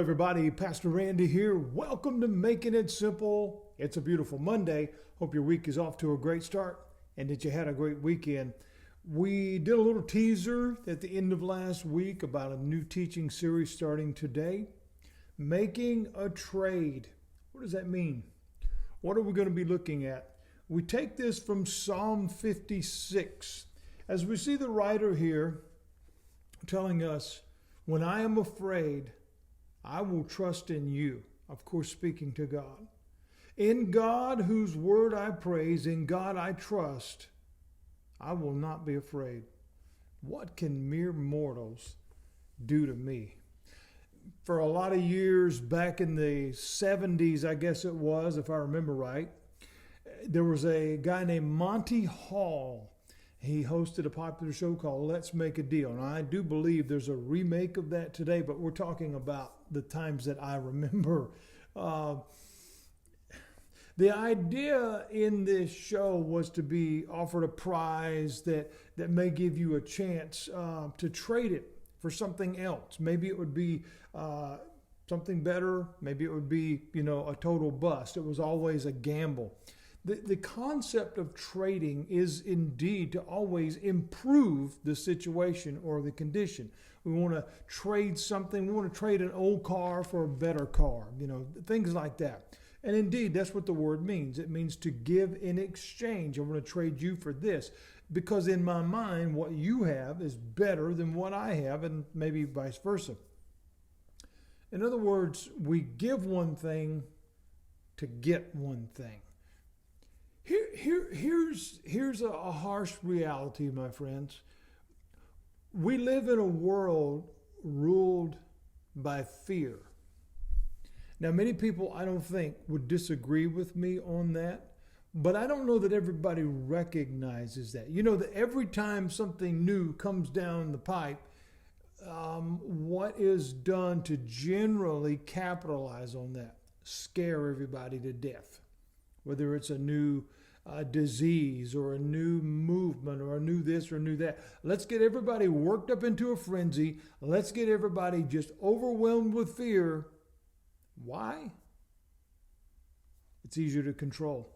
everybody. Pastor Randy here. Welcome to Making It Simple. It's a beautiful Monday. Hope your week is off to a great start and that you had a great weekend. We did a little teaser at the end of last week about a new teaching series starting today. Making a trade. What does that mean? What are we going to be looking at? We take this from Psalm 56. As we see the writer here telling us, when I am afraid, I will trust in you. Of course, speaking to God. In God, whose word I praise, in God I trust, I will not be afraid. What can mere mortals do to me? For a lot of years, back in the 70s, I guess it was, if I remember right, there was a guy named Monty Hall. He hosted a popular show called Let's Make a Deal. And I do believe there's a remake of that today, but we're talking about the times that I remember. The idea in this show was to be offered a prize that may give you a chance to trade it for something else. Maybe it would be something better. Maybe it would be, a total bust. It was always a gamble. The concept of trading is indeed to always improve the situation or the condition. We want to trade something. We want to trade an old car for a better car, things like that. And indeed, that's what the word means. It means to give in exchange. I want to trade you for this because in my mind, what you have is better than what I have, and maybe vice versa. In other words, we give one thing to get one thing. Here's a harsh reality, my friends. We live in a world ruled by fear. Now, many people, I don't think, would disagree with me on that, but I don't know that everybody recognizes that. That every time something new comes down the pipe, what is done to generally capitalize on that? Scare everybody to death. Whether it's a new disease or a new movement or a new this or a new that. Let's get everybody worked up into a frenzy. Let's get everybody just overwhelmed with fear. Why? It's easier to control.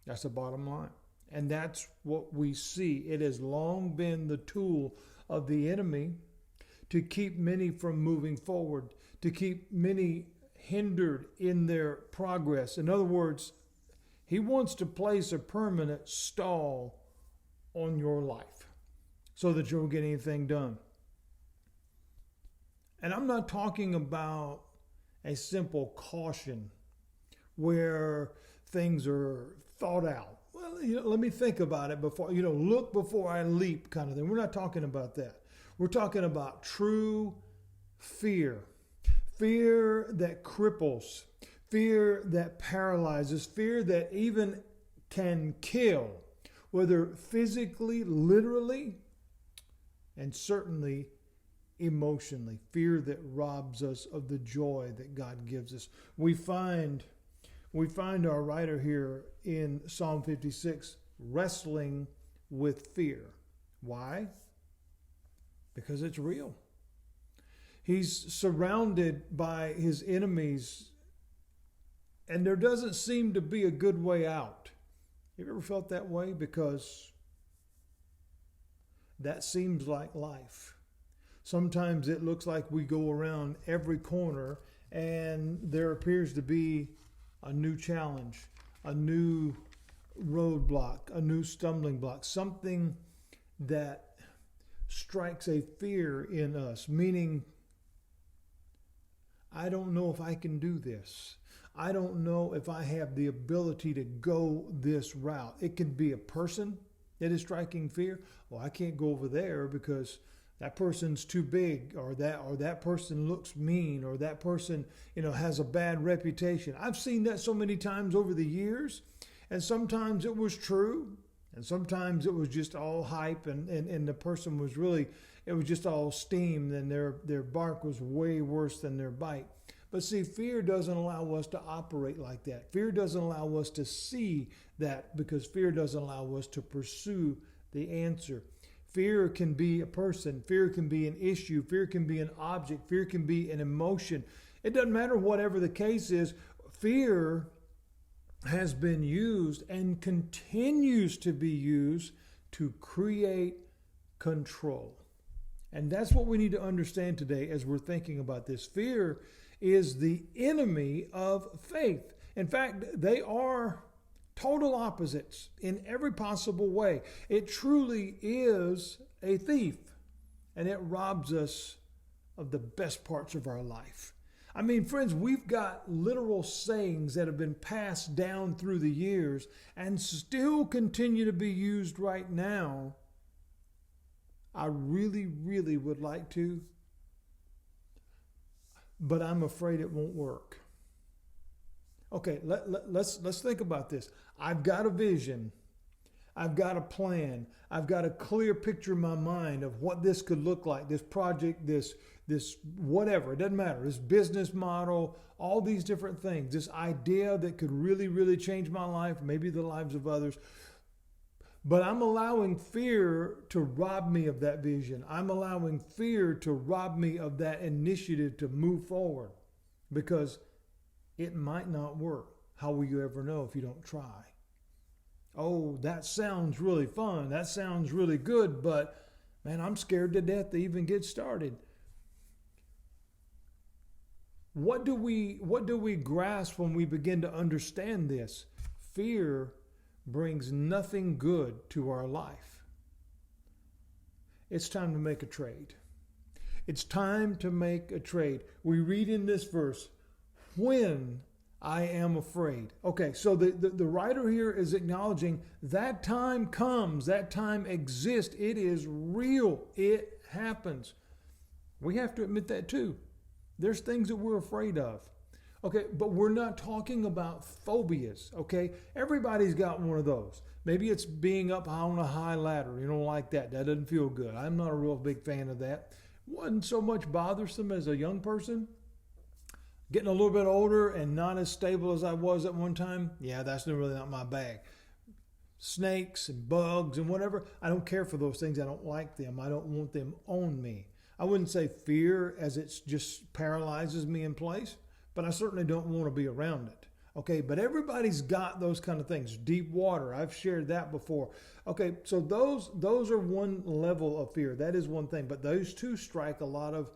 That's the bottom line. And that's what we see. It has long been the tool of the enemy to keep many from moving forward, to keep many hindered in their progress. In other words, he wants to place a permanent stall on your life so that you don't get anything done. And I'm not talking about a simple caution where things are thought out. Well, let me think about it before, look before I leap kind of thing. We're not talking about that. We're talking about true fear. Fear that cripples. Fear that paralyzes, fear that even can kill, whether physically, literally, and certainly emotionally. Fear that robs us of the joy that God gives us. We find our writer here in Psalm 56 wrestling with fear. Why? Because it's real. He's surrounded by his enemies, and there doesn't seem to be a good way out. Have you ever felt that way? Because that seems like life. Sometimes it looks like we go around every corner and there appears to be a new challenge, a new roadblock, a new stumbling block, something that strikes a fear in us, meaning, I don't know if I can do this. I don't know if I have the ability to go this route. It can be a person that is striking fear. Well, I can't go over there because that person's too big, or that person looks mean, or that person, has a bad reputation. I've seen that so many times over the years, and sometimes it was true, and sometimes it was just all hype, and the person was really, it was just all steam, and their bark was way worse than their bite. But see, fear doesn't allow us to operate like that. Fear doesn't allow us to see that, because fear doesn't allow us to pursue the answer. Fear can be a person. Fear can be an issue. Fear can be an object. Fear can be an emotion. It doesn't matter whatever the case is. Fear has been used and continues to be used to create control. And that's what we need to understand today as we're thinking about this. Fear is the enemy of faith. In fact, they are total opposites in every possible way. It truly is a thief, and it robs us of the best parts of our life. I mean, friends, we've got literal sayings that have been passed down through the years and still continue to be used right now. I really, really would like to, but I'm afraid it won't work. Okay, let's think about this. I've got a vision. I've got a plan. I've got a clear picture in my mind of what this could look like, this project, this whatever, it doesn't matter, this business model, all these different things, this idea that could really, really change my life, maybe the lives of others. But I'm allowing fear to rob me of that vision. I'm allowing fear to rob me of that initiative to move forward because it might not work. How will you ever know if you don't try? Oh, that sounds really fun. That sounds really good, but man, I'm scared to death to even get started. What do we grasp when we begin to understand this? Fear brings nothing good to our life. It's time to make a trade. It's time to make a trade. We read in this verse, when I am afraid. Okay, so the writer here is acknowledging that time comes, that time exists. It is real. It happens. We have to admit that too. There's things that we're afraid of. Okay, but we're not talking about phobias, okay? Everybody's got one of those. Maybe it's being up on a high ladder. You don't like that. That doesn't feel good. I'm not a real big fan of that. Wasn't so much bothersome as a young person. Getting a little bit older and not as stable as I was at one time, yeah, that's really not my bag. Snakes and bugs and whatever, I don't care for those things. I don't like them. I don't want them on me. I wouldn't say fear as it just paralyzes me in place, but I certainly don't want to be around it. Okay, but everybody's got those kind of things. Deep water, I've shared that before. Okay, so those are one level of fear. That is one thing, but those two strike a lot of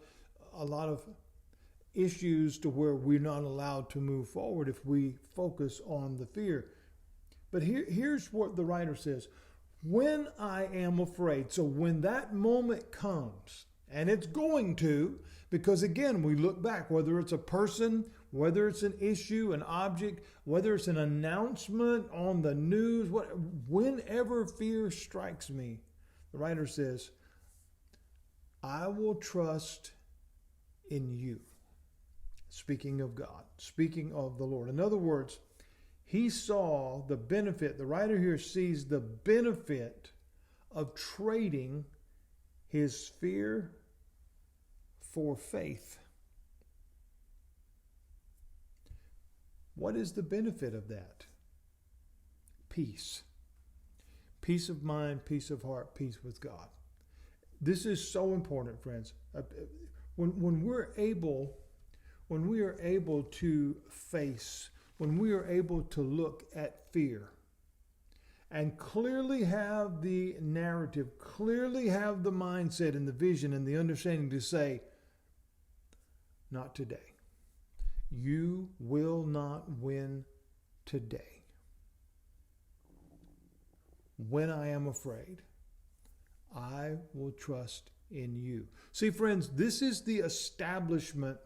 issues to where we're not allowed to move forward if we focus on the fear. But here's what the writer says. When I am afraid, so when that moment comes, and it's going to, because again, we look back, whether it's a person, whether it's an issue, an object, whether it's an announcement on the news, whenever fear strikes me, the writer says, I will trust in you. Speaking of God, speaking of the Lord. In other words, he saw the benefit, the writer here sees the benefit of trading his fear for faith. What is the benefit of that? Peace. Peace of mind, peace of heart, peace with God. This is so important, friends. When we are able to face, when we are able to look at fear and clearly have the narrative, clearly have the mindset and the vision and the understanding to say, not today. You will not win today. When I am afraid, I will trust in you. See, friends, this is the establishment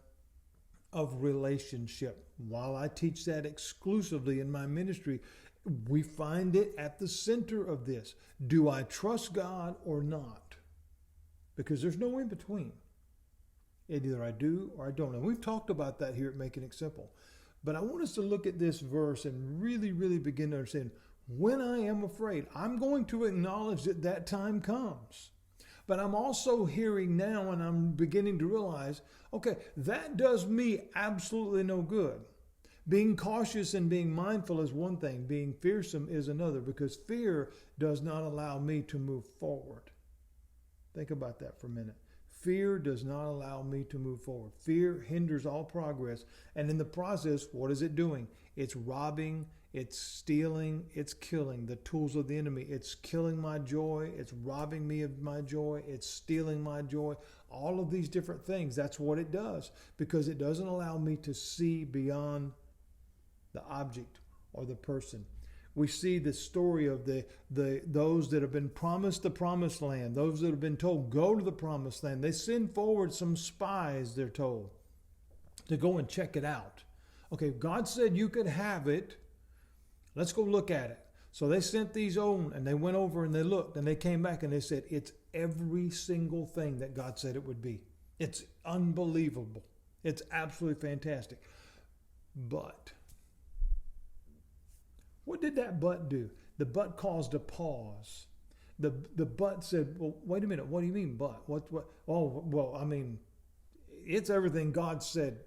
of relationship. While I teach that exclusively in my ministry, we find it at the center of this. Do I trust God or not? Because there's no in between. Either I do or I don't. And we've talked about that here at Making It Simple. But I want us to look at this verse and really, really begin to understand, when I am afraid, I'm going to acknowledge that that time comes. But I'm also hearing now, and I'm beginning to realize, okay, that does me absolutely no good. Being cautious and being mindful is one thing. Being fearsome is another, because fear does not allow me to move forward. Think about that for a minute. Fear does not allow me to move forward. Fear hinders all progress. And in the process, what is it doing? It's robbing, it's stealing, it's killing. The tools of the enemy. It's killing my joy. It's robbing me of my joy. It's stealing my joy. All of these different things. That's what it does, because it doesn't allow me to see beyond the object or the person. We see the story of those that have been promised the promised land, those that have been told, go to the promised land. They send forward some spies, they're told, to go and check it out. Okay, God said you could have it. Let's go look at it. So they sent these on, and they went over and they looked, and they came back and they said, it's every single thing that God said it would be. It's unbelievable. It's absolutely fantastic. But what did that but do? The but caused a pause. The but said, well, wait a minute. What do you mean but? What? Oh, well, I mean, it's everything God said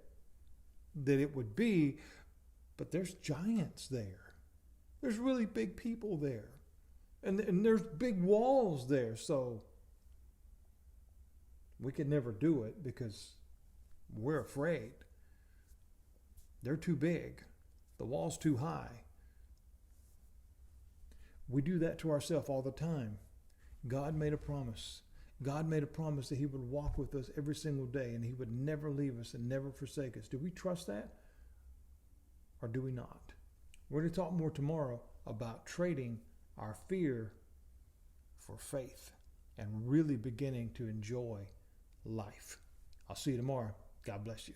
that it would be, but there's giants there. There's really big people there. And there's big walls there. So we could never do it because we're afraid. They're too big. The wall's too high. We do that to ourselves all the time. God made a promise. God made a promise that he would walk with us every single day and he would never leave us and never forsake us. Do we trust that? Or do we not? We're going to talk more tomorrow about trading our fear for faith and really beginning to enjoy life. I'll see you tomorrow. God bless you.